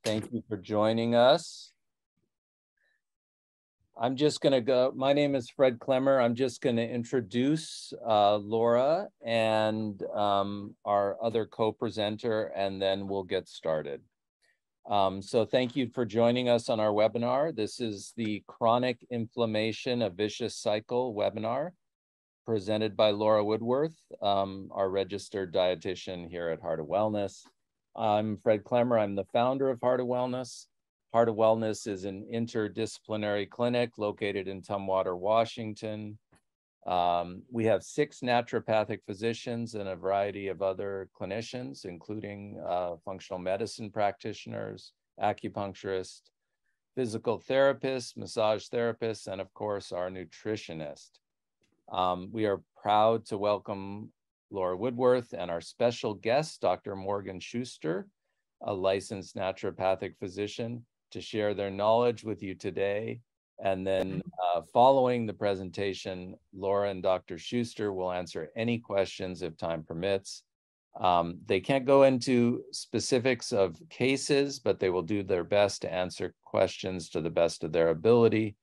Thank you for joining us. I'm just going to go. My name is Fred Klemmer. I'm just going to introduce Laura and our other co-presenter, and then we'll get started. So thank you for joining us on our webinar. This is the Chronic Inflammation, a Vicious Cycle webinar presented by Laura Woodworth, our registered dietitian here at Heart of Wellness. I'm Fred Klemmer. I'm the founder of Heart of Wellness. Heart of Wellness is an interdisciplinary clinic located in Tumwater, Washington. We have 6 naturopathic physicians and a variety of other clinicians, including functional medicine practitioners, acupuncturists, physical therapists, massage therapists, and of course, our nutritionist. We are proud to welcome Laura Woodworth and our special guest, Dr. Morgan Schuster, a licensed naturopathic physician, to share their knowledge with you today. And then following the presentation, Laura and Dr. Schuster will answer any questions if time permits. They can't go into specifics of cases, but they will do their best to answer questions to the best of their ability.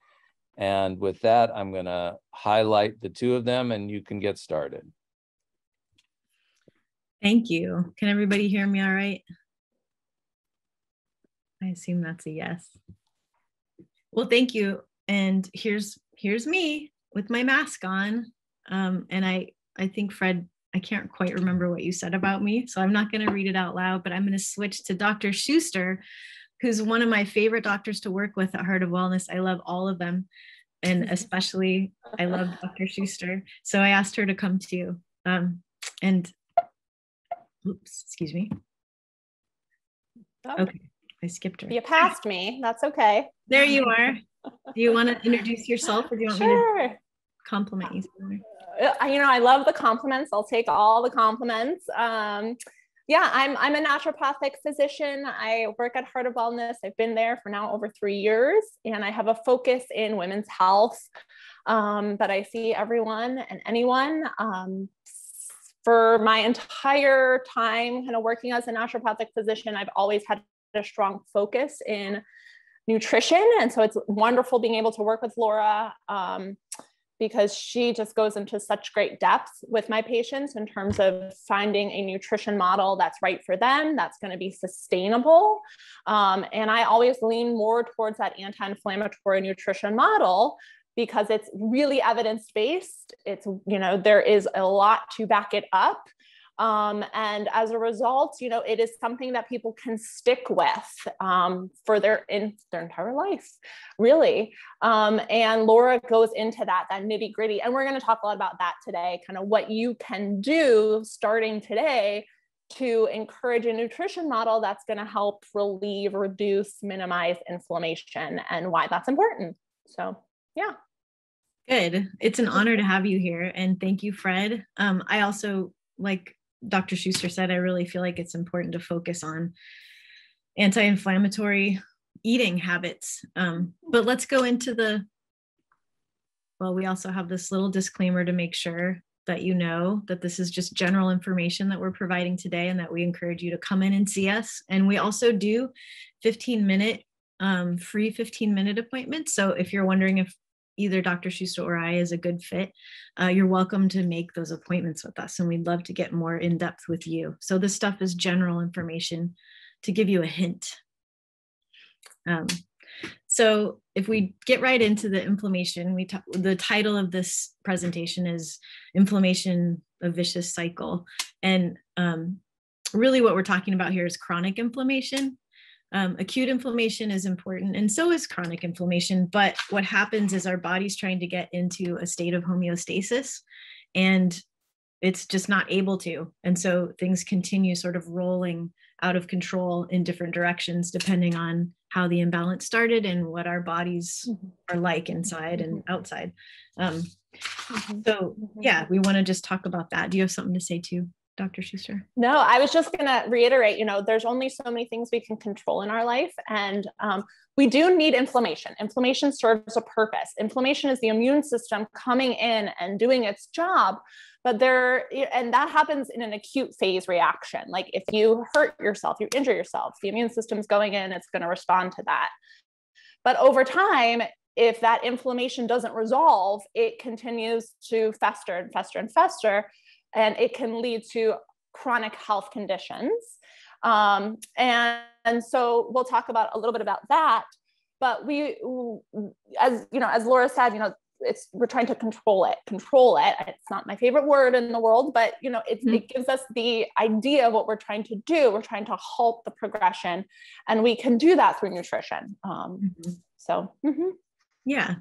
And with that, I'm going to highlight the 2 of them and you can get started. Thank you. Can everybody hear me all right? I assume that's a yes. Well, thank you. And here's me with my mask on. And I think, Fred, I can't quite remember what you said about me, so I'm not going to read it out loud, but I'm going to switch to Dr. Schuster, who's one of my favorite doctors to work with at Heart of Wellness. I love all of them, and especially I love Dr. Schuster. So I asked her to come to you. And oops, excuse me. Okay, I skipped her. You passed me. That's okay. There you are. Do you want to introduce yourself, or do you want me to compliment you somewhere? You know, I love the compliments. I'll take all the compliments. Yeah, I'm a naturopathic physician. I work at Heart of Wellness. I've been there for now over 3 years, and I have a focus in women's health. But I see everyone and anyone. For my entire time kind of working as a naturopathic physician, I've always had a strong focus in nutrition. And so it's wonderful being able to work with Laura because she just goes into such great depth with my patients in terms of finding a nutrition model that's right for them, that's going to be sustainable. And I always lean more towards that anti-inflammatory nutrition model because it's really evidence-based. It's, you know, there is a lot to back it up. And as a result, you know, it is something that people can stick with for their entire life, really. And Laura goes into that nitty gritty. And we're going to talk a lot about that today, kind of what you can do starting today to encourage a nutrition model that's going to help relieve, reduce, minimize inflammation and why that's important. So, yeah. Good. It's an honor to have you here. And thank you, Fred. I also, like Dr. Schuster said, I really feel like it's important to focus on anti-inflammatory eating habits. But let's go into well, we also have this little disclaimer to make sure that you know that this is just general information that we're providing today and that we encourage you to come in and see us. And we also do 15-minute free 15-minute appointments. So if you're wondering if either Dr. Schuster or I is a good fit, you're welcome to make those appointments with us. And we'd love to get more in depth with you. So this stuff is general information to give you a hint. So if we get right into the inflammation, the title of this presentation is Inflammation, a Vicious Cycle. And really what we're talking about here is chronic inflammation. Acute inflammation is important, and so is chronic inflammation. But what happens is our body's trying to get into a state of homeostasis, and it's just not able to. And so things continue sort of rolling out of control in different directions, depending on how the imbalance started and what our bodies are like inside and outside. So yeah, we want to just talk about that. Do you have something to say too? Dr. Schuster? No, I was just going to reiterate, there's only so many things we can control in our life. And we do need inflammation. Inflammation serves a purpose. Inflammation is the immune system coming in and doing its job. But and that happens in an acute phase reaction. Like if you hurt yourself, you injure yourself, the immune system's going in, it's going to respond to that. But over time, if that inflammation doesn't resolve, it continues to fester and fester and fester, and it can lead to chronic health conditions. And so we'll talk about a little bit about that. But as Laura said, we're trying to control it. It's not my favorite word in the world, but it gives us the idea of what we're trying to do. We're trying to halt the progression, and we can do that through nutrition. Yeah.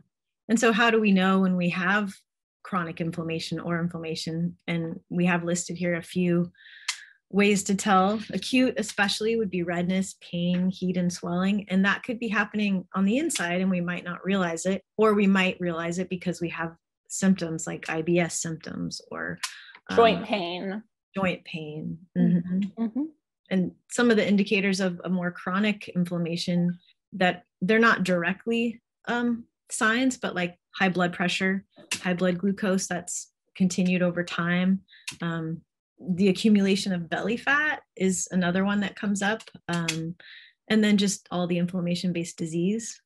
And so how do we know when we have chronic inflammation or inflammation? And we have listed here a few ways to tell. Acute especially would be redness, pain, heat, and swelling. And that could be happening on the inside and we might not realize it, or we might realize it because we have symptoms like IBS symptoms or joint pain. Mm-hmm. And some of the indicators of a more chronic inflammation that they're not directly signs, but like high blood pressure, high blood glucose that's continued over time. The accumulation of belly fat is another one that comes up. And then just all the inflammation-based disease.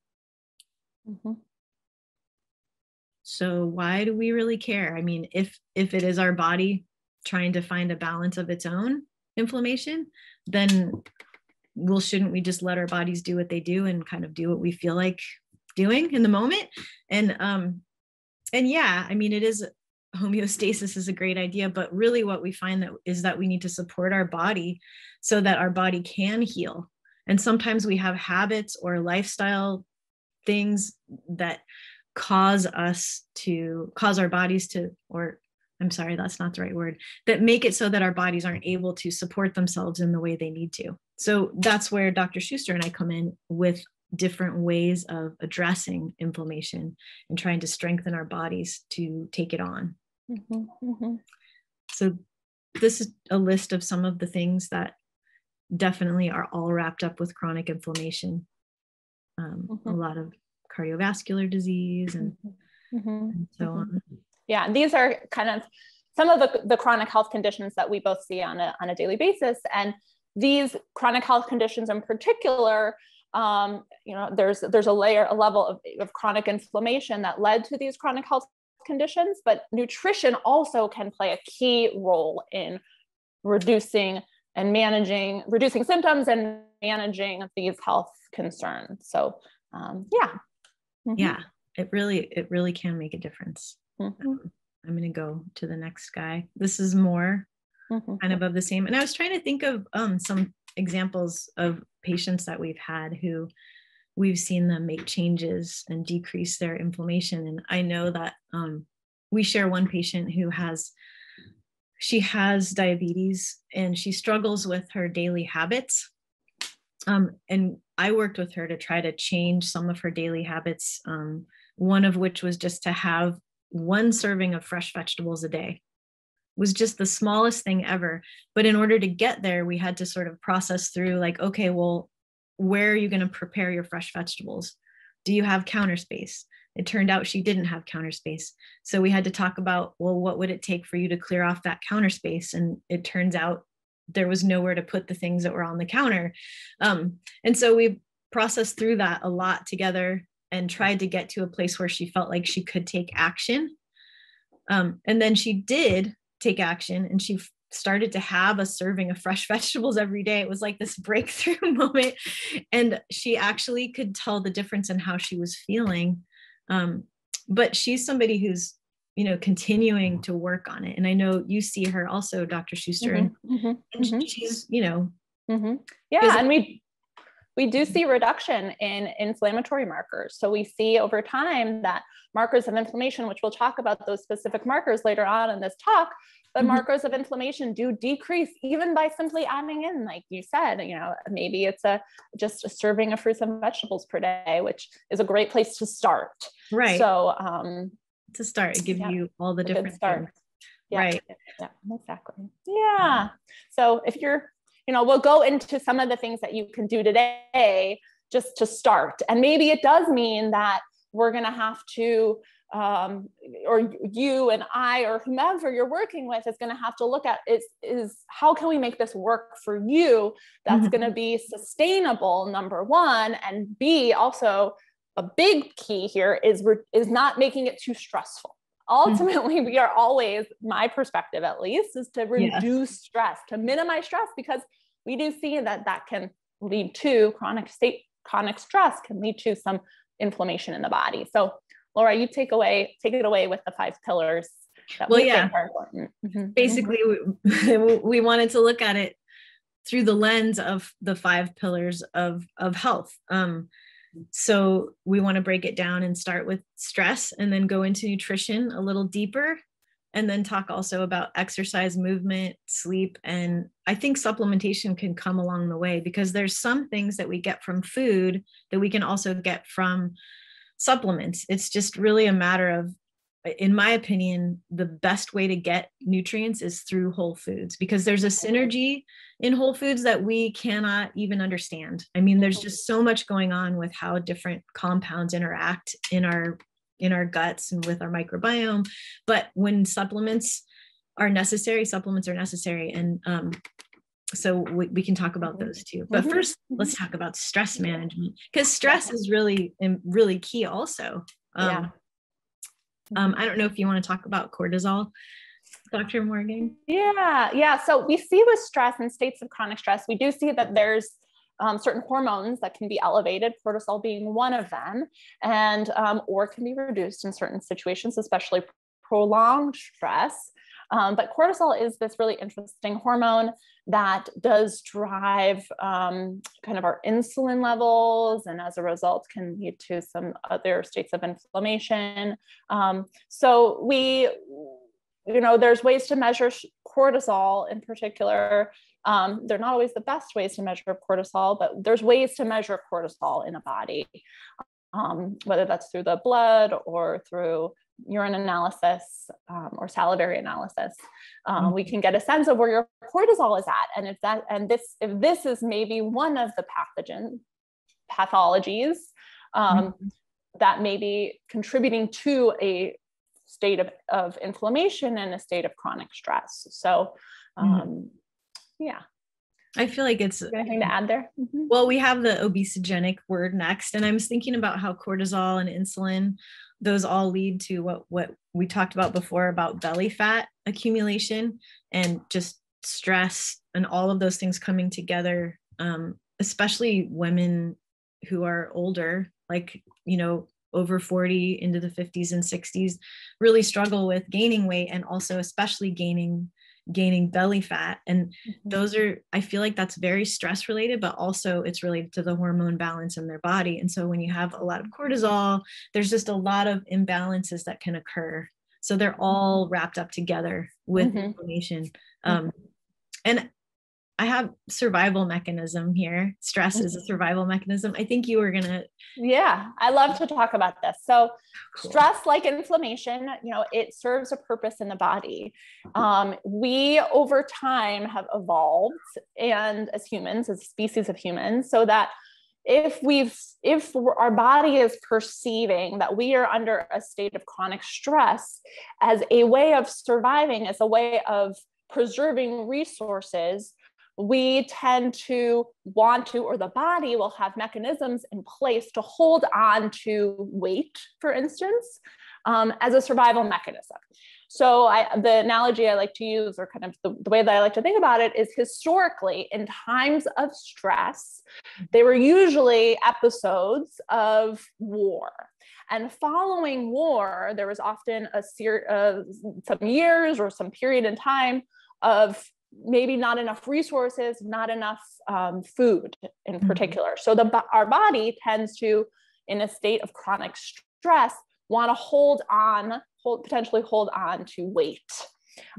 So why do we really care? I mean, if it is our body trying to find a balance of its own inflammation, then shouldn't we just let our bodies do what they do and kind of do what we feel like doing in the moment? And yeah, I mean, homeostasis is a great idea, but really what we find is that we need to support our body so that our body can heal. And sometimes we have habits or lifestyle things that cause our bodies to, or I'm sorry, that's not the right word, that make it so that our bodies aren't able to support themselves in the way they need to. So that's where Dr. Schuster and I come in with different ways of addressing inflammation and trying to strengthen our bodies to take it on. So this is a list of some of the things that definitely are all wrapped up with chronic inflammation. A lot of cardiovascular disease and so on. Yeah, and these are kind of some of the chronic health conditions that we both see on a daily basis. And these chronic health conditions in particular, there's a level of chronic inflammation that led to these chronic health conditions, but nutrition also can play a key role in reducing symptoms and managing these health concerns. So, yeah, it really can make a difference. I'm going to go to the next guy. This is more kind of the same. And I was trying to think of some examples of patients that we've had who we've seen them make changes and decrease their inflammation. And I know that we share one patient who has diabetes and she struggles with her daily habits. And I worked with her to try to change some of her daily habits. One of which was just to have one serving of fresh vegetables a day. It was just the smallest thing ever. But in order to get there, we had to sort of process through like, okay, well, where are you going to prepare your fresh vegetables? Do you have counter space? It turned out she didn't have counter space. So we had to talk about, well, what would it take for you to clear off that counter space? And it turns out there was nowhere to put the things that were on the counter. And so we processed through that a lot together and tried to get to a place where she felt like she could take action. And then she did take action and she started to have a serving of fresh vegetables every day. It was like this breakthrough moment. And she actually could tell the difference in how she was feeling. But she's somebody who's, continuing to work on it. And I know you see her also, Dr. Schuster, and she's, yeah. And we do see reduction in inflammatory markers. So we see over time that markers of inflammation, which we'll talk about those specific markers later on in this talk, but markers of inflammation do decrease even by simply adding in, like you said, maybe it's just a serving of fruits and vegetables per day, which is a great place to start. Right. So to start, it gives you all the different things. Yeah. Right. Yeah, exactly. Yeah. So if you're, we'll go into some of the things that you can do today just to start. And maybe it does mean that we're going to have to, or you and I, or whomever you're working with is going to have to look at is how can we make this work for you that's going to be sustainable, number one, and B, also a big key here is not making it too stressful. Ultimately, we are always, my perspective at least, is to reduce stress, to minimize stress, because we do see that can lead to chronic stress can lead to some inflammation in the body. So Laura, you take it away with the 5 pillars that we think are important. Basically, we wanted to look at it through the lens of the 5 pillars of health. So we want to break it down and start with stress and then go into nutrition a little deeper, and then talk also about exercise, movement, sleep. And I think supplementation can come along the way, because there's some things that we get from food that we can also get from supplements. It's just really a matter of, in my opinion, the best way to get nutrients is through whole foods, because there's a synergy in whole foods that we cannot even understand. I mean, there's just so much going on with how different compounds interact in our guts and with our microbiome. But when supplements are necessary. And so we can talk about those too. But first, let's talk about stress management, because stress is really key also. I don't know if you want to talk about cortisol, Dr. Morgan. Yeah. So we see with stress and states of chronic stress, we do see that there's certain hormones that can be elevated, cortisol being one of them, and or can be reduced in certain situations, especially prolonged stress. But cortisol is this really interesting hormone that does drive kind of our insulin levels, and as a result can lead to some other states of inflammation. So there's ways to measure cortisol in particular. They're not always the best ways to measure cortisol, but there's ways to measure cortisol in a body, whether that's through the blood or through urine analysis or salivary analysis. We can get a sense of where your cortisol is at, and if this is maybe one of the pathologies that may be contributing to a state of inflammation and a state of chronic stress. So, I feel like it's anything to add there. Well, we have the obesogenic word next, and I was thinking about how cortisol and insulin, those all lead to what we talked about before about belly fat accumulation and just stress and all of those things coming together, especially women who are older, like, over 40 into the 50s and 60s, really struggle with gaining weight, and also especially gaining belly fat. And those are, I feel like that's very stress related, but also it's related to the hormone balance in their body. And so when you have a lot of cortisol, there's just a lot of imbalances that can occur. So they're all wrapped up together with inflammation. And I have survival mechanism here. Stress is a survival mechanism. I think you were gonna. Yeah, I love to talk about this. So stress, like inflammation, it serves a purpose in the body. We over time have evolved, and as humans, as a species of humans, so that if our body is perceiving that we are under a state of chronic stress as a way of surviving, as a way of preserving resources, we tend to want to, or the body will have mechanisms in place to hold on to weight, for instance, as a survival mechanism. So the analogy I like to use, or kind of the way that I like to think about it, is historically in times of stress, they were usually episodes of war. And following war, there was often some years or some period in time of maybe not enough resources, not enough food in particular. So our body tends to, in a state of chronic stress, want to potentially hold on to weight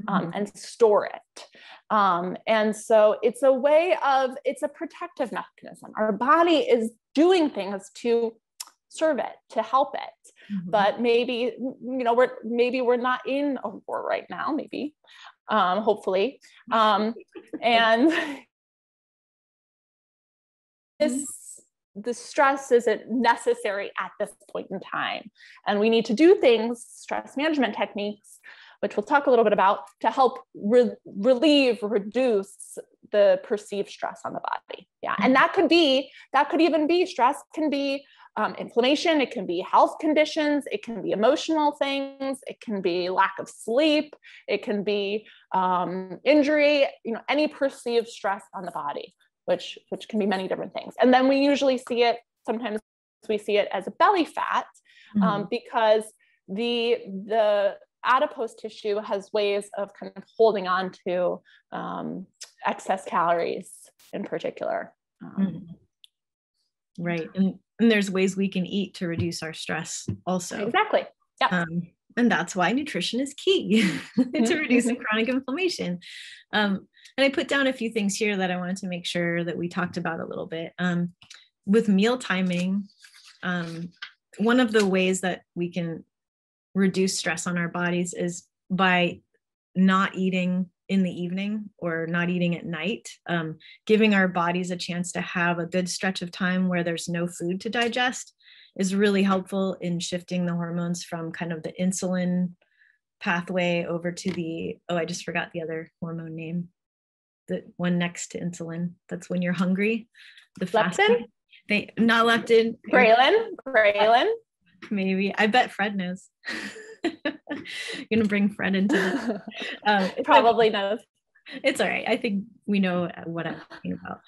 and store it. And so it's a protective mechanism. Our body is doing things to serve it, to help it. but maybe, we're not in a war right now, maybe, hopefully. And the stress isn't necessary at this point in time. And we need to do things, stress management techniques, which we'll talk a little bit about, to help reduce the perceived stress on the body. Yeah. And that could even be stress, can be inflammation, it can be health conditions, it can be emotional things, it can be lack of sleep, it can be injury, any perceived stress on the body, which can be many different things. And then we usually sometimes we see it as a belly fat, because the adipose tissue has ways of kind of holding on to excess calories in particular. Right. And there's ways we can eat to reduce our stress also. Exactly. Yeah. And that's why nutrition is key to reducing chronic inflammation. And I put down a few things here that I wanted to make sure that we talked about a little bit. With meal timing, one of the ways that we can reduce stress on our bodies is by not eating in the evening or not eating at night, giving our bodies a chance to have a good stretch of time where there's no food to digest is really helpful in shifting the hormones from kind of the insulin pathway over to I just forgot the other hormone name, the one next to insulin. That's when you're hungry. The leptin? Not leptin. Ghrelin. Maybe. I bet Fred knows. You're gonna bring Fred into this. Probably knows. It's all right. I think we know what I'm talking about.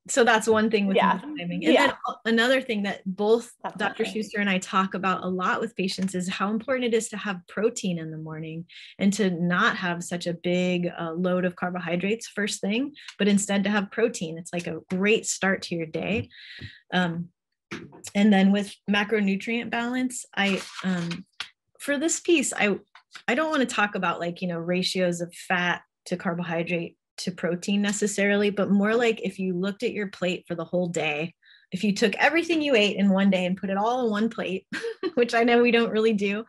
So that's one thing with timing. And then another thing that both Dr. Schuster and I talk about a lot with patients is how important it is to have protein in the morning and to not have such a big load of carbohydrates first thing, but instead to have protein. It's like a great start to your day. And then with macronutrient balance, for this piece, I don't want to talk about ratios of fat to carbohydrate to protein necessarily, but more like if you looked at your plate for the whole day, if you took everything you ate in one day and put it all on one plate, which I know we don't really do,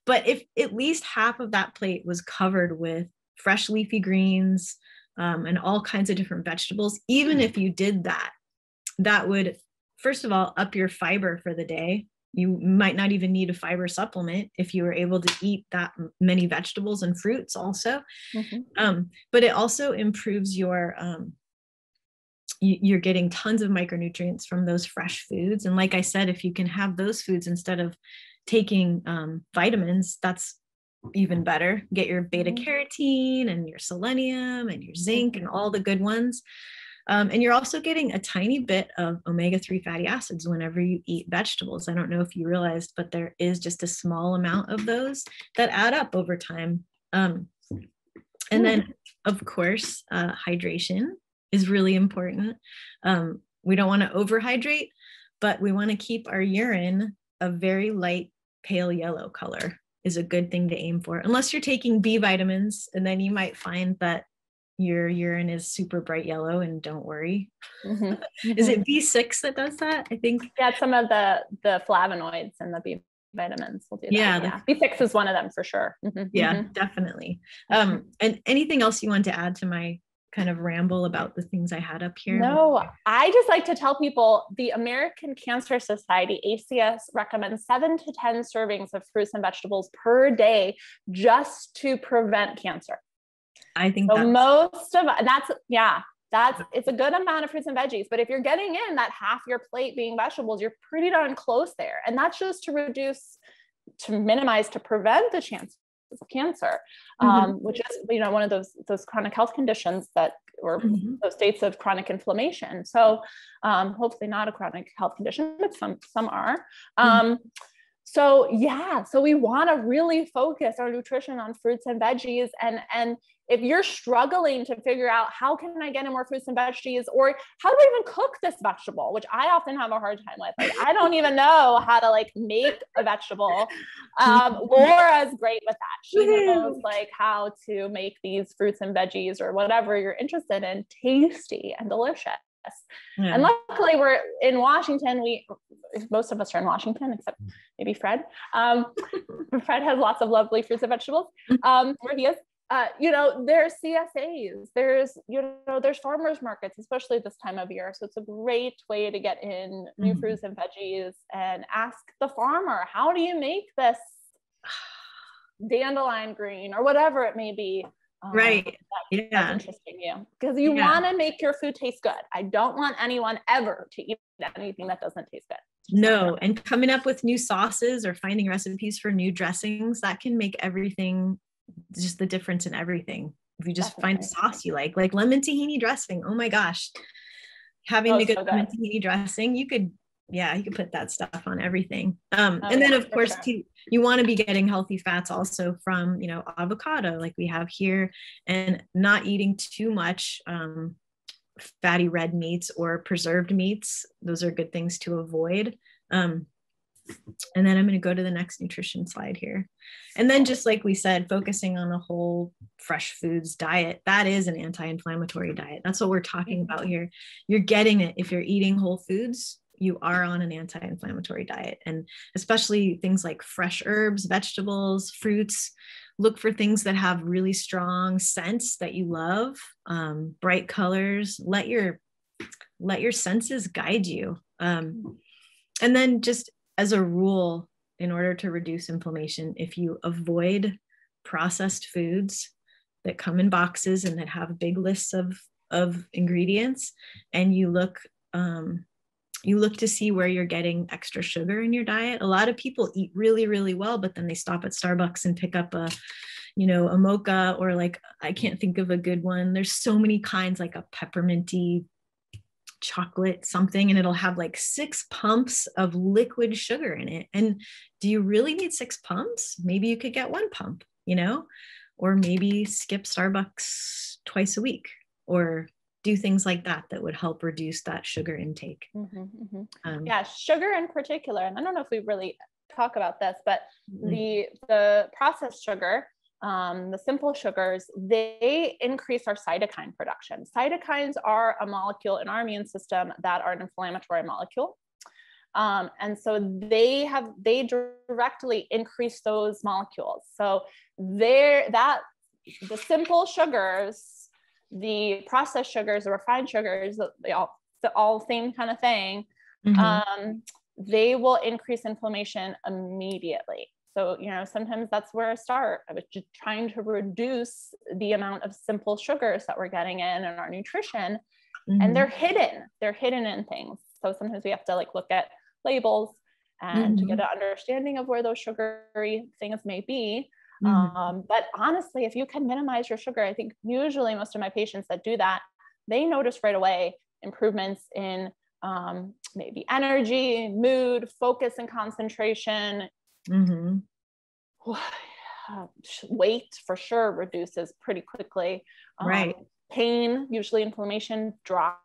but if at least half of that plate was covered with fresh leafy greens and all kinds of different vegetables, even if you did that, that would, first of all, up your fiber for the day. You might not even need a fiber supplement if you were able to eat that many vegetables and fruits also. But it also improves you're getting tons of micronutrients from those fresh foods. And like I said, if you can have those foods instead of taking vitamins, that's even better. Get your beta carotene and your selenium and your zinc and all the good ones. And you're also getting a tiny bit of omega-3 fatty acids whenever you eat vegetables. I don't know if you realized, but there is just a small amount of those that add up over time. And then, of course, hydration is really important. We don't want to overhydrate, but we want to keep our urine a very light, pale yellow color is a good thing to aim for, unless you're taking B vitamins, and then you might find that your urine is super bright yellow, and don't worry. Is it B6 that does that? I think. Yeah, some of the flavonoids and the B vitamins will do that. Yeah. B6 is one of them for sure. Yeah, definitely. And anything else you want to add to my kind of ramble about the things I had up here? No, I just like to tell people the American Cancer Society, ACS, recommends 7 to 10 servings of fruits and vegetables per day just to prevent cancer. I think so it's a good amount of fruits and veggies, but if you're getting in that half your plate being vegetables, you're pretty darn close there. And that's just to minimize, to prevent the chance of cancer, which is, one of those chronic health conditions or those states of chronic inflammation. So hopefully not a chronic health condition, but some are. So we want to really focus our nutrition on fruits and veggies. And if you're struggling to figure out how can I get in more fruits and veggies, or how do I even cook this vegetable, which I often have a hard time with. Like, I don't even know how to make a vegetable. Laura's great with that. She knows how to make these fruits and veggies or whatever you're interested in tasty and delicious. And luckily we're in Washington, most of us are in Washington, except maybe Fred. Fred has lots of lovely fruits and vegetables where he is. There's CSAs, there's farmers markets, especially this time of year. So it's a great way to get in new fruits and veggies and ask the farmer, how do you make this dandelion green or whatever it may be? Right. That's interesting you, because you want to make your food taste good. I don't want anyone ever to eat anything that doesn't taste good. No, and coming up with new sauces or finding recipes for new dressings, that can make everything, just the difference in everything. If you just find a sauce you like lemon tahini dressing. Oh my gosh. Having the good lemon tahini dressing, you could put that stuff on everything. And then of course, you want to be getting healthy fats also from, avocado like we have here, and not eating too much fatty red meats or preserved meats. Those are good things to avoid. And then I'm going to go to the next nutrition slide here. And then just like we said, focusing on a whole fresh foods diet, that is an anti-inflammatory diet. That's what we're talking about here. You're getting it. If you're eating whole foods, you are on an anti-inflammatory diet, and especially things like fresh herbs, vegetables, fruits. Look for things that have really strong scents that you love, bright colors. Let your senses guide you. And then just as a rule, in order to reduce inflammation, if you avoid processed foods that come in boxes and that have big lists of ingredients, and you look to see where you're getting extra sugar in your diet. A lot of people eat really, really well, but then they stop at Starbucks and pick up a mocha, or I can't think of a good one. There's so many kinds, like a pepperminty chocolate something, and it'll have 6 pumps of liquid sugar in it. And do you really need 6 pumps? Maybe you could get 1 pump, or maybe skip Starbucks twice a week, or do things like that would help reduce that sugar intake. Sugar in particular, and I don't know if we really talk about this, but the processed sugar, the simple sugars, they increase our cytokine production. Cytokines are a molecule in our immune system that are an inflammatory molecule. And so they directly increase those molecules. So the simple sugars, the processed sugars, the refined sugars, all same kind of thing, they will increase inflammation immediately. So, sometimes that's where I start. I was just trying to reduce the amount of simple sugars that we're getting in our nutrition, and they're hidden in things. So sometimes we have to look at labels and to get an understanding of where those sugary things may be. But honestly, if you can minimize your sugar, I think usually most of my patients that do that, they notice right away improvements in maybe energy, mood, focus, and concentration. Weight for sure reduces pretty quickly. Pain, usually inflammation drops.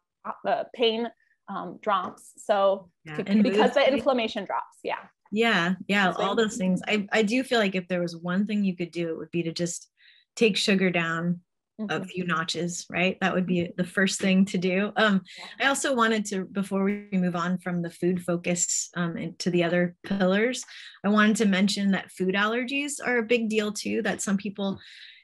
So because the inflammation drops. All those things. I do feel like if there was one thing you could do, it would be to just take sugar down a few notches, right? That would be the first thing to do. I also wanted to, before we move on from the food focus into the other pillars, I wanted to mention that food allergies are a big deal too, that some people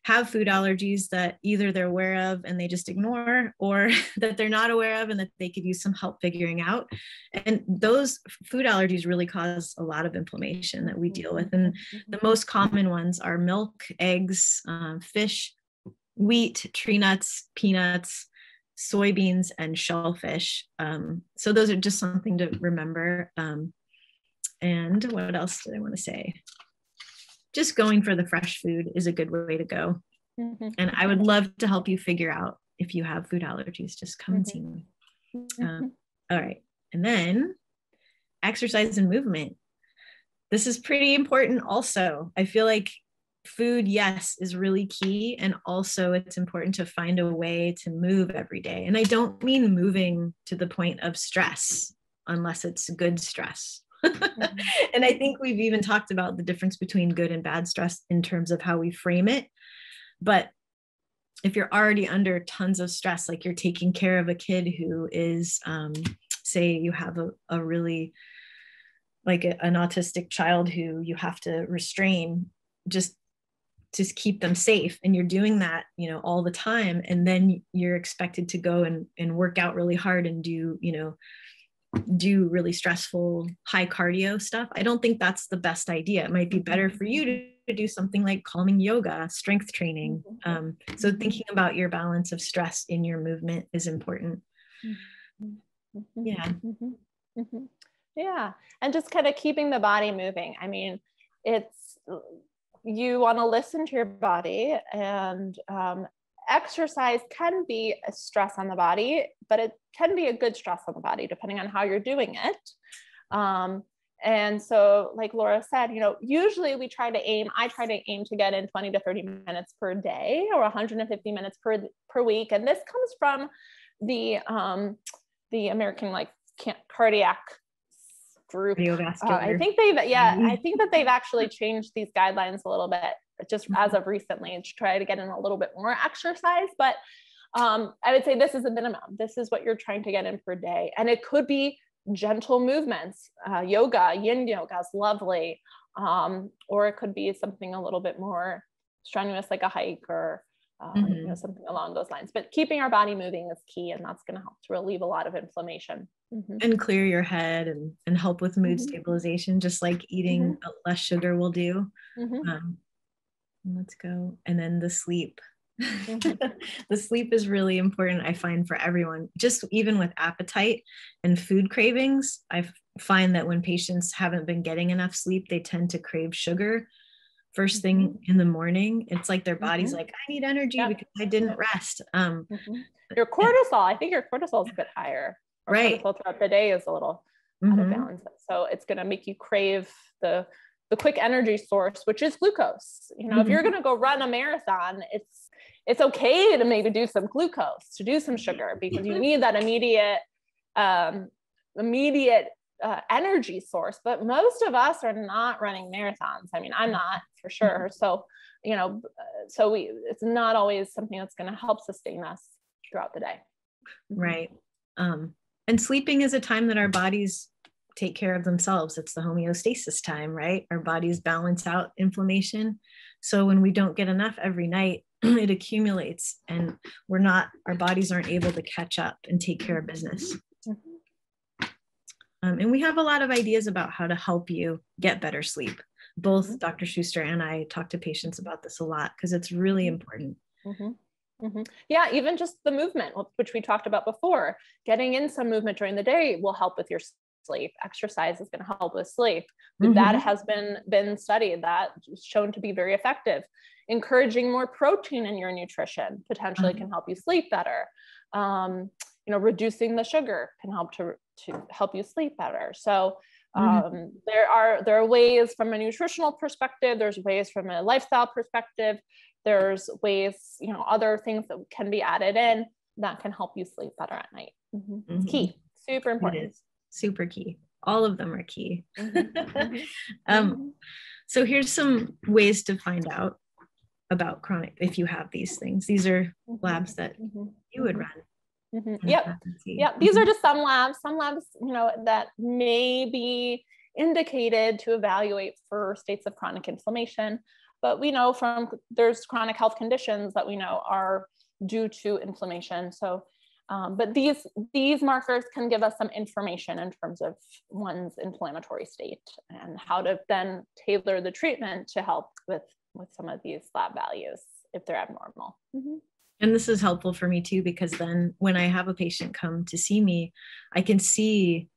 have food allergies that either they're aware of and they just ignore, or that they're not aware of and that they could use some help figuring out. And those food allergies really cause a lot of inflammation that we deal with. And the most common ones are milk, eggs, fish, wheat, tree nuts, peanuts, soybeans, and shellfish. So those are just something to remember. And what else did I want to say? Just going for the fresh food is a good way to go. And I would love to help you figure out if you have food allergies. Just come and see me. All right. And then exercise and movement. This is pretty important also. I feel like food, yes, is really key. And also it's important to find a way to move every day. And I don't mean moving to the point of stress, unless it's good stress. And I think we've even talked about the difference between good and bad stress in terms of how we frame it. But if you're already under tons of stress, like you're taking care of a kid who is, say you have a really like an autistic child who you have to restrain just to keep them safe. And you're doing that, you know, all the time. And then you're expected to go and work out really hard and do, you know, do really stressful, high cardio stuff. I don't think that's the best idea. It might be better for you to do something like calming yoga, strength training. So thinking about your balance of stress in your movement is important. Yeah. Yeah. And just kind of keeping the body moving. I mean, you want to listen to your body, and exercise can be a stress on the body, but it can be a good stress on the body depending on how you're doing it. And so like Laura said, you know, usually I try to aim to get in 20 to 30 minutes per day, or 150 minutes per week. And this comes from the American like cardiac group. I think that they've actually changed these guidelines a little bit just as of recently, and to try to get in a little bit more exercise. But I would say this is a minimum. This is what you're trying to get in per day. And it could be gentle movements. Yoga, yin yoga is lovely. Or it could be something a little bit more strenuous, like a hike, or you know, something along those lines. But keeping our body moving is key, and that's going to help to relieve a lot of inflammation. And clear your head and help with mood stabilization, just like eating less sugar will do. Let's go. And then the sleep. The sleep is really important, I find, for everyone. Just even with appetite and food cravings, I find that when patients haven't been getting enough sleep, they tend to crave sugar first thing in the morning. It's like their body's like, I need energy because I didn't rest. Your cortisol, I think your cortisol is a bit higher. Or right. Cortisol throughout the day is a little out of balance. So it's going to make you crave the quick energy source, which is glucose. You know, if you're going to go run a marathon, it's okay to maybe do some glucose, to do some sugar, because you need that immediate energy source. But most of us are not running marathons. I mean, I'm not, for sure. So, you know, it's not always something that's going to help sustain us throughout the day. Right. And sleeping is a time that our bodies take care of themselves. It's the homeostasis time, right? Our bodies balance out inflammation. So when we don't get enough every night, it accumulates, and our bodies aren't able to catch up and take care of business. And we have a lot of ideas about how to help you get better sleep. Both Dr. Schuster and I talk to patients about this a lot, because it's really important. Yeah, even just the movement, which we talked about before. Getting in some movement during the day will help with your sleep. Exercise is going to help with sleep. That has been studied, that is shown to be very effective. Encouraging more protein in your nutrition potentially can help you sleep better. You know, reducing the sugar can help to help you sleep better. So there are ways from a nutritional perspective, there's ways from a lifestyle perspective, there's ways, you know, other things that can be added in that can help you sleep better at night. It's key, super important. It is super key. All of them are key. So here's some ways to find out about chronic, if you have these things. These are labs that you would run. Yep. These are just some labs, you know, that may be indicated to evaluate for states of chronic inflammation. But we know there's chronic health conditions that we know are due to inflammation. So, but these markers can give us some information in terms of one's inflammatory state and how to then tailor the treatment to help with some of these lab values if they're abnormal. And this is helpful for me too, because then when I have a patient come to see me, I can see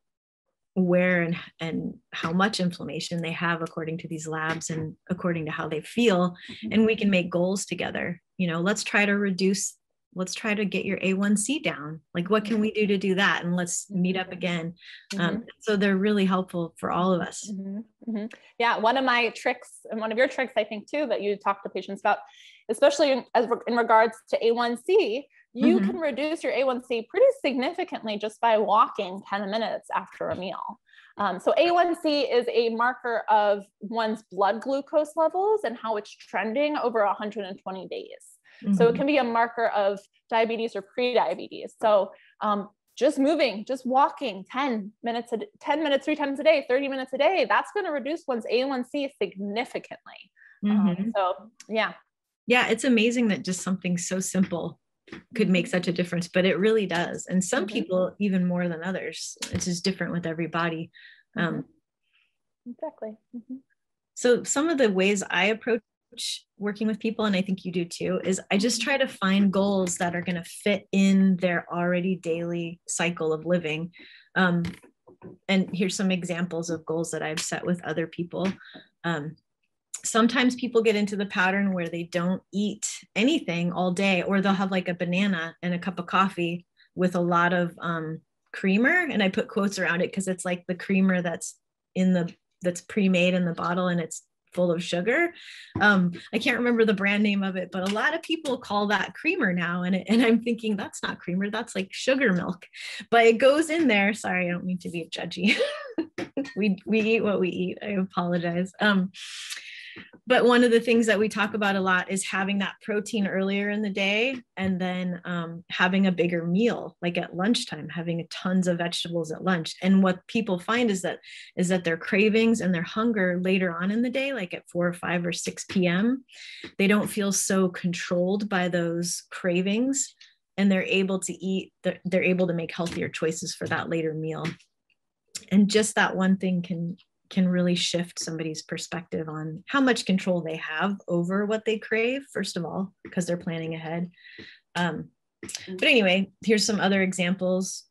where and how much inflammation they have according to these labs and according to how they feel. And we can make goals together. You know, let's try to get your A1C down. Like, what can we do to do that? And let's meet up again. So they're really helpful for all of us. Yeah. One of my tricks, and one of your tricks, I think too, that you talk to patients about, especially in regards to A1C, you can reduce your A1C pretty significantly just by walking 10 minutes after a meal. So A1C is a marker of one's blood glucose levels and how it's trending over 120 days. So it can be a marker of diabetes or pre-diabetes. So just moving, just walking 10 minutes 3 times a day, 30 minutes a day, that's going to reduce one's A1C significantly. So yeah. Yeah, it's amazing that just something so simple could make such a difference, but it really does. And some people even more than others. It's just different with everybody. Exactly. So some of the ways I approach working with people, and I think you do too, is I just try to find goals that are going to fit in their already daily cycle of living. And here's some examples of goals that I've set with other people. Sometimes people get into the pattern where they don't eat anything all day, or they'll have like a banana and a cup of coffee with a lot of creamer. And I put quotes around it because it's like the creamer that's pre-made in the bottle and it's full of sugar. I can't remember the brand name of it, but a lot of people call that creamer now. And I'm thinking that's not creamer, that's like sugar milk, but it goes in there. Sorry, I don't mean to be judgy. we eat what we eat. I apologize. But one of the things that we talk about a lot is having that protein earlier in the day, and then having a bigger meal, like at lunchtime, having tons of vegetables at lunch. And what people find is that their cravings and their hunger later on in the day, like at 4 or 5 or 6 p.m., they don't feel so controlled by those cravings, and they're able to eat, they're able to make healthier choices for that later meal. And just that one thing can really shift somebody's perspective on how much control they have over what they crave, first of all, because they're planning ahead. But anyway, here's some other examples.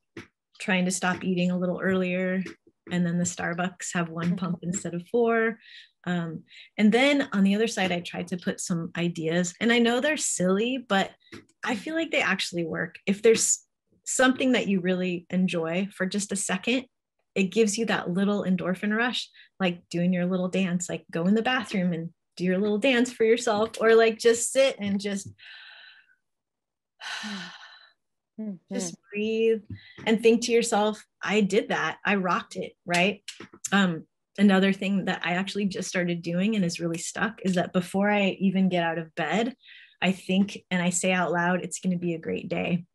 Trying to stop eating a little earlier, and then the Starbucks have 1 pump instead of 4. And then on the other side, I tried to put some ideas, and I know they're silly, but I feel like they actually work. If there's something that you really enjoy for just a second, it gives you that little endorphin rush, like doing your little dance, like go in the bathroom and do your little dance for yourself, or like just sit and just breathe and think to yourself, I did that. I rocked it, right? Another thing that I actually just started doing and is really stuck is that before I even get out of bed, I think and I say out loud, it's going to be a great day.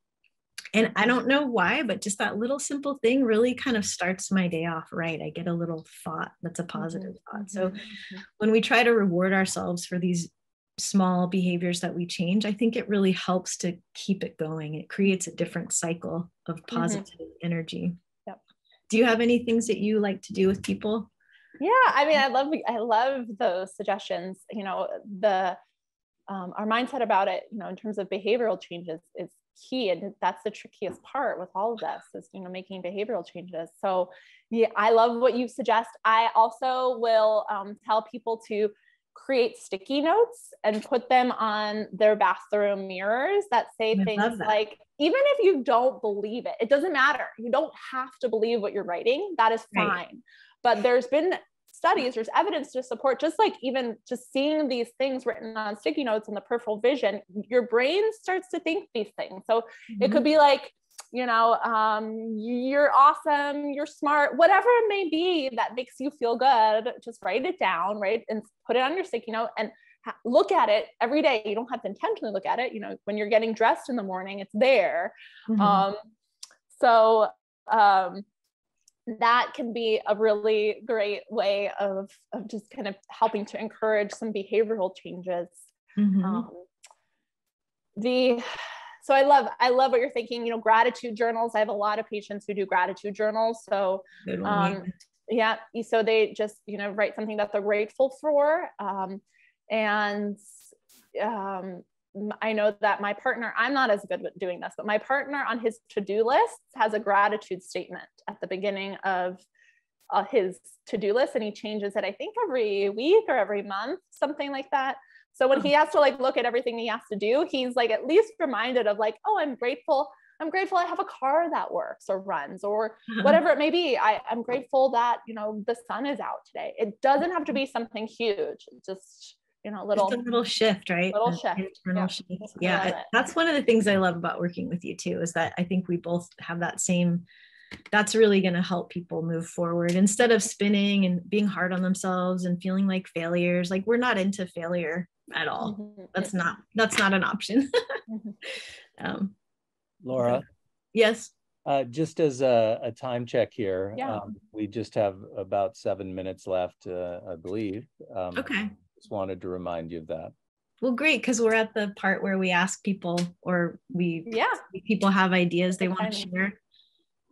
And I don't know why, but just that little simple thing really kind of starts my day off right. I get a little thought that's a positive thought. So when we try to reward ourselves for these small behaviors that we change, I think it really helps to keep it going. It creates a different cycle of positive energy. Yep. Do you have any things that you like to do with people? Yeah, I mean, I love those suggestions. You know, our mindset about it, you know, in terms of behavioral changes is key. And that's the trickiest part with all of this is, you know, making behavioral changes. So yeah, I love what you suggest. I also will tell people to create sticky notes and put them on their bathroom mirrors that say things like, even if you don't believe it, it doesn't matter. You don't have to believe what you're writing. That is fine. Right. But there's been studies, there's evidence to support, just like even just seeing these things written on sticky notes in the peripheral vision, your brain starts to think these things. So it could be like, you know, you're awesome, you're smart, whatever it may be that makes you feel good, just write it down, right? And put it on your sticky note and look at it every day. You don't have to intentionally look at it. You know, when you're getting dressed in the morning, it's there. That can be a really great way of just kind of helping to encourage some behavioral changes. So I love what you're thinking, you know, gratitude journals. I have a lot of patients who do gratitude journals. So, yeah. So they just, you know, write something that they're grateful for. I know that my partner, I'm not as good at doing this, but my partner on his to-do list has a gratitude statement at the beginning of his to-do list. And he changes it, I think every week or every month, something like that. So when he has to like look at everything he has to do, he's like at least reminded of like, oh, I'm grateful I have a car that works or runs or whatever it may be. I'm grateful that, you know, the sun is out today. It doesn't have to be something huge. It's just, you know, just a little shift, right? Shift. Yeah. That's one of the things I love about working with you too, is that I think we both have that same, that's really going to help people move forward instead of spinning and being hard on themselves and feeling like failures. Like we're not into failure at all. That's not an option. Laura. Yes. Just as a time check here, Yeah. we just have about 7 minutes left, I believe. Okay. Just wanted to remind you of that. Well, great, because we're at the part where we ask people, or people have ideas they want to share.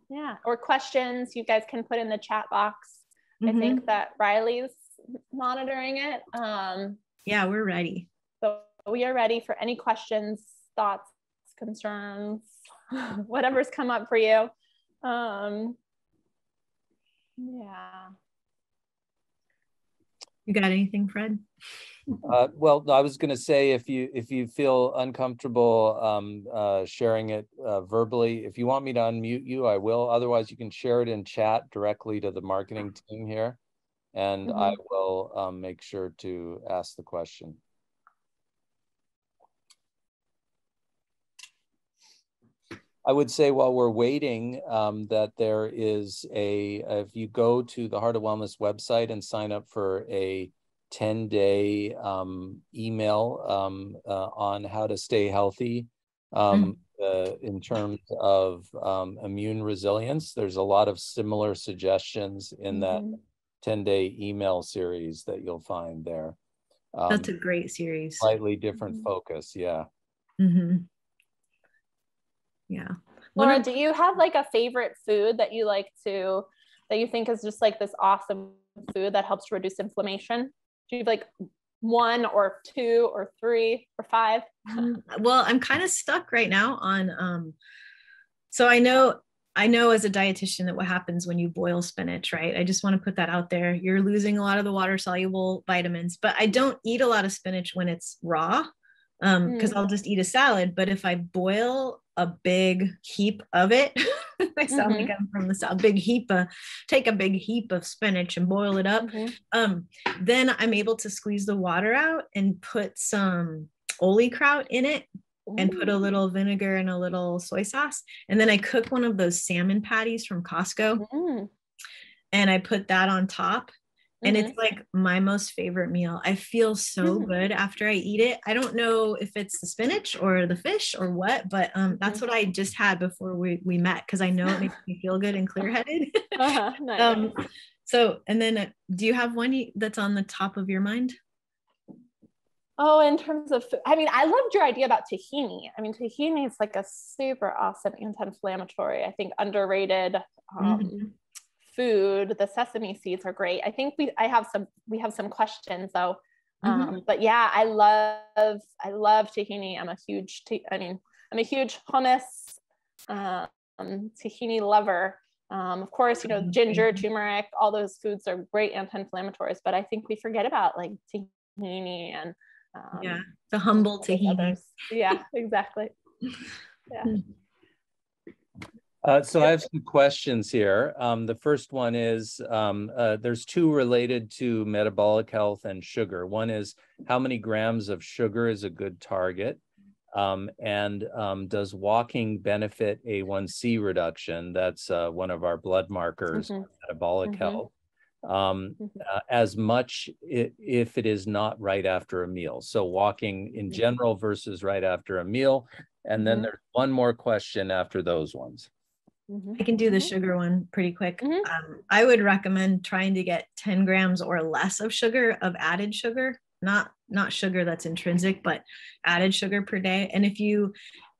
Yeah, or questions you guys can put in the chat box. I think that Riley's monitoring it. Yeah, we're ready. So we are ready for any questions, thoughts, concerns, whatever's come up for you. Yeah. You got anything, Fred? Well, I was going to say, if you feel uncomfortable sharing it verbally, if you want me to unmute you, I will. Otherwise, you can share it in chat directly to the marketing team here, and I will make sure to ask the question. I would say, while we're waiting, that there is if you go to the Heart of Wellness website and sign up for a 10-day email on how to stay healthy in terms of immune resilience, there's a lot of similar suggestions in that 10-day email series that you'll find there. That's a great series. Slightly different focus, yeah. Yeah. Laura, do you have like a favorite food that you that you think is just like this awesome food that helps to reduce inflammation? Do you have like 1 or 2 or 3 or 5? Well, I'm kind of stuck right now on, so I know as a dietitian that what happens when you boil spinach, right? I just want to put that out there. You're losing a lot of the water soluble vitamins, but I don't eat a lot of spinach when it's raw, because I'll just eat a salad. But if I boil a big heap of it, I sound like I'm from the South, take a big heap of spinach and boil it up. Then I'm able to squeeze the water out and put some ole kraut in it and put a little vinegar and a little soy sauce. And then I cook one of those salmon patties from Costco and I put that on top. And it's like my most favorite meal. I feel so good after I eat it. I don't know if it's the spinach or the fish or what, but that's what I just had before we met, because I know it makes me feel good and clear-headed. Nice. So, and then do you have one that's on the top of your mind? Oh, in terms of food, I mean, I loved your idea about tahini. I mean, tahini is like a super awesome anti-inflammatory, I think underrated food. The sesame seeds are great. I think we have some questions though. But yeah, I love tahini. I'm a huge hummus tahini lover. Of course, ginger, turmeric, all those foods are great anti-inflammatories, but I think we forget about like tahini and the humble tahini. Others. Yeah, exactly. Yeah. So I have some questions here. The first one is, there's 2 related to metabolic health and sugar. One is, how many grams of sugar is a good target? And does walking benefit A1C reduction? That's one of our blood markers for metabolic health. As much if it is not right after a meal. So walking in general versus right after a meal. And then there's one more question after those ones. I can do the sugar one pretty quick. I would recommend trying to get 10 grams or less of sugar, of added sugar, not sugar that's intrinsic, but added sugar per day. And if you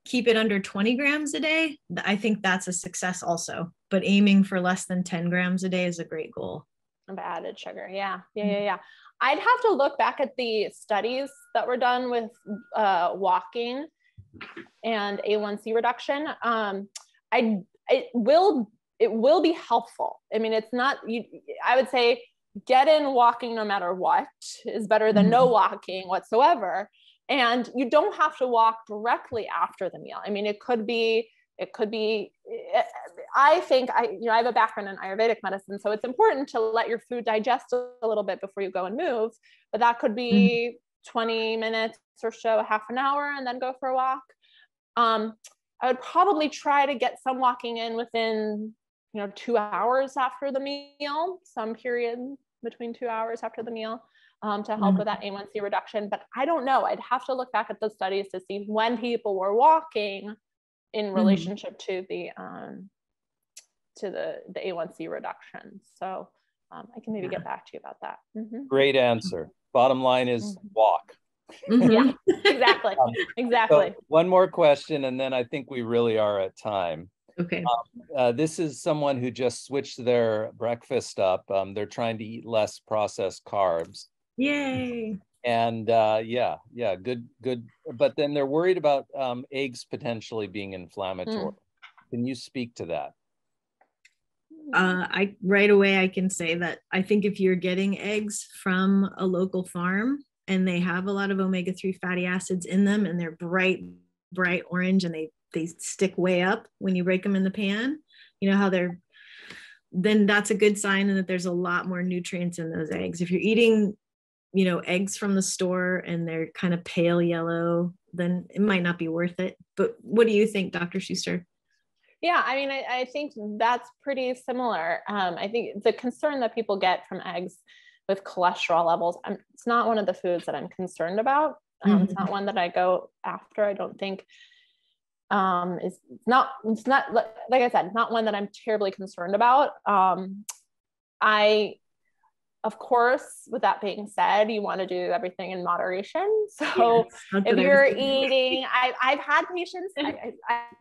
keep it under 20 grams a day, I think that's a success also. But aiming for less than 10 grams a day is a great goal. Of added sugar. Yeah. I'd have to look back at the studies that were done with walking and A1C reduction. It will be helpful. I mean, it's not, I would say get in walking no matter what is better than no walking whatsoever. And you don't have to walk directly after the meal. I mean, it could be, I think I have a background in Ayurvedic medicine, so it's important to let your food digest a little bit before you go and move, but that could be 20 minutes or so, half an hour, and then go for a walk. I would probably try to get some walking in within, 2 hours after the meal, some period between 2 hours after the meal, to help with that A1C reduction. But I don't know. I'd have to look back at the studies to see when people were walking in relationship to the to the A1C reduction. So I can maybe get back to you about that. Great answer. Bottom line is walk. Yeah, exactly. Exactly. So one more question, and then I think we really are at time. Okay. This is someone who just switched their breakfast up. They're trying to eat less processed carbs. Yay. And yeah, good. But then they're worried about eggs potentially being inflammatory. Can you speak to that? Right away, I can say that I think if you're getting eggs from a local farm and they have a lot of omega-3 fatty acids in them and they're bright orange and they stick way up when you break them in the pan, you know how then that's a good sign and that there's a lot more nutrients in those eggs. If you're eating, you know, eggs from the store and they're kind of pale yellow, then it might not be worth it. But what do you think, Dr. Schuster? Yeah, I mean, I think that's pretty similar. I think the concern that people get from eggs with cholesterol levels, it's not one of the foods that I'm concerned about. It's not one that I go after. I don't think it's not like I said, not one that I'm terribly concerned about. Of course, with that being said, you want to do everything in moderation. So if you're eating, I've had patients,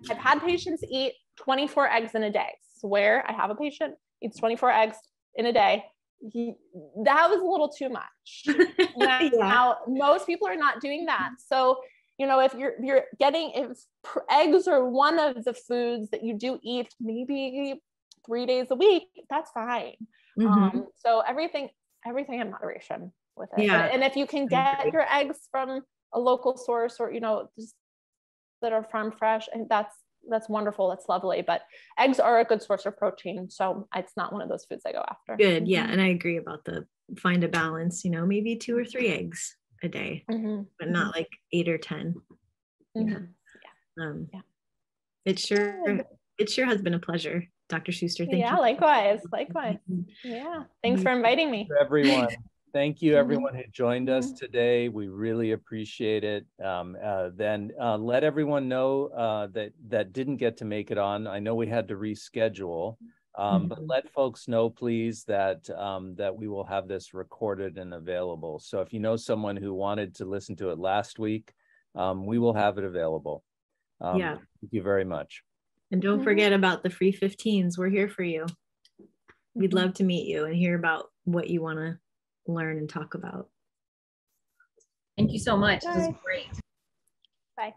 I've had patients eat 24 eggs in a day. Swear, I have a patient eats 24 eggs in a day. That was a little too much. Now, most people are not doing that. So, you know, if if eggs are one of the foods that you do eat maybe 3 days a week, that's fine. So everything in moderation with it. Yeah. And if you can get your eggs from a local source or, you know, just that are farm fresh, and that's wonderful. That's lovely. But eggs are a good source of protein. So it's not one of those foods I go after. Good. Yeah. And I agree about find a balance, you know, maybe 2 or 3 eggs a day, but not like 8 or 10. Yeah. It sure has been a pleasure, Dr. Schuster. Thank you. Yeah, likewise. Yeah. Thanks for inviting me. Everyone. Thank you, everyone who joined us today. We really appreciate it. Then let everyone know that didn't get to make it on. I know we had to reschedule, but let folks know, please, that we will have this recorded and available. So if you know someone who wanted to listen to it last week, we will have it available. Thank you very much. And don't forget about the free 15s. We're here for you. We'd love to meet you and hear about what you want to learn and talk about. Thank you so much. This was great. Bye.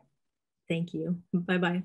Thank you. Bye-bye.